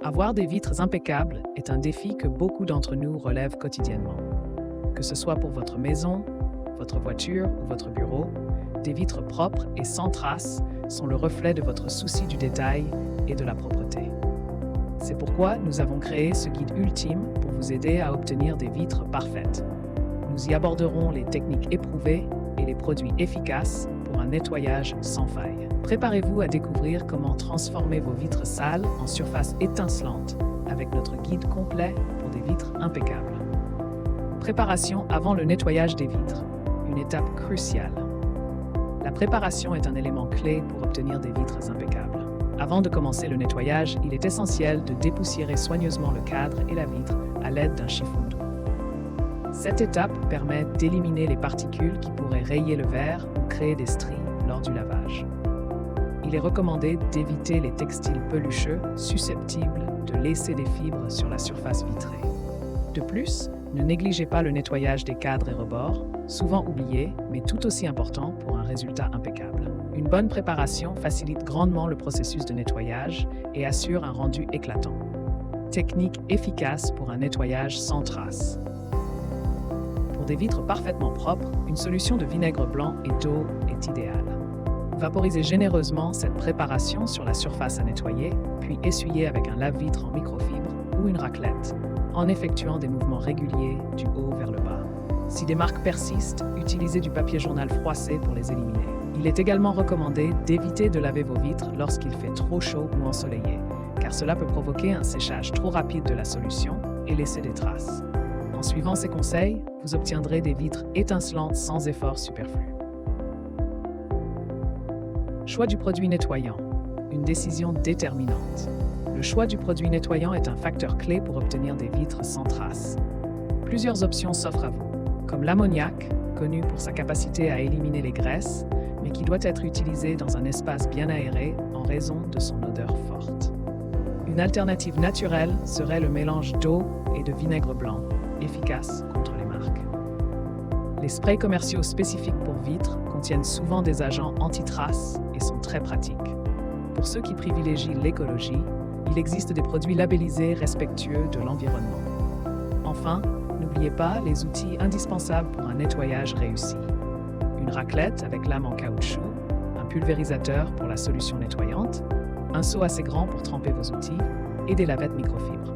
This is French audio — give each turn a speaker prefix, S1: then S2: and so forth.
S1: Avoir des vitres impeccables est un défi que beaucoup d'entre nous relèvent quotidiennement. Que ce soit pour votre maison, votre voiture ou votre bureau, des vitres propres et sans traces sont le reflet de votre souci du détail et de la propreté. C'est pourquoi nous avons créé ce guide ultime pour vous aider à obtenir des vitres parfaites. Nous y aborderons les techniques éprouvées et les produits efficaces pour un nettoyage sans faille. Préparez-vous à découvrir comment transformer vos vitres sales en surfaces étincelantes avec notre guide complet pour des vitres impeccables. Préparation avant le nettoyage des vitres, une étape cruciale. La préparation est un élément clé pour obtenir des vitres impeccables. Avant de commencer le nettoyage, il est essentiel de dépoussiérer soigneusement le cadre et la vitre à l'aide d'un chiffon doux. Cette étape permet d'éliminer les particules qui pourraient rayer le verre ou créer des stries lors du lavage. Il est recommandé d'éviter les textiles pelucheux susceptibles de laisser des fibres sur la surface vitrée. De plus, ne négligez pas le nettoyage des cadres et rebords, souvent oubliés, mais tout aussi important pour un résultat impeccable. Une bonne préparation facilite grandement le processus de nettoyage et assure un rendu éclatant. Technique efficace pour un nettoyage sans traces. Pour des vitres parfaitement propres, une solution de vinaigre blanc et d'eau est idéale. Vaporisez généreusement cette préparation sur la surface à nettoyer, puis essuyez avec un lave-vitre en microfibre ou une raclette, en effectuant des mouvements réguliers du haut vers le bas. Si des marques persistent, utilisez du papier journal froissé pour les éliminer. Il est également recommandé d'éviter de laver vos vitres lorsqu'il fait trop chaud ou ensoleillé, car cela peut provoquer un séchage trop rapide de la solution et laisser des traces. En suivant ces conseils, vous obtiendrez des vitres étincelantes sans effort superflu. Choix du produit nettoyant, une décision déterminante. Le choix du produit nettoyant est un facteur clé pour obtenir des vitres sans traces. Plusieurs options s'offrent à vous, comme l'ammoniac, connu pour sa capacité à éliminer les graisses, mais qui doit être utilisé dans un espace bien aéré en raison de son odeur forte. Une alternative naturelle serait le mélange d'eau et de vinaigre blanc, efficace contre les marques. Les sprays commerciaux spécifiques pour vitres contiennent souvent des agents anti-traces et sont très pratiques. Pour ceux qui privilégient l'écologie, il existe des produits labellisés respectueux de l'environnement. Enfin, n'oubliez pas les outils indispensables pour un nettoyage réussi. Une raclette avec lame en caoutchouc, un pulvérisateur pour la solution nettoyante, un seau assez grand pour tremper vos outils et des lavettes microfibres.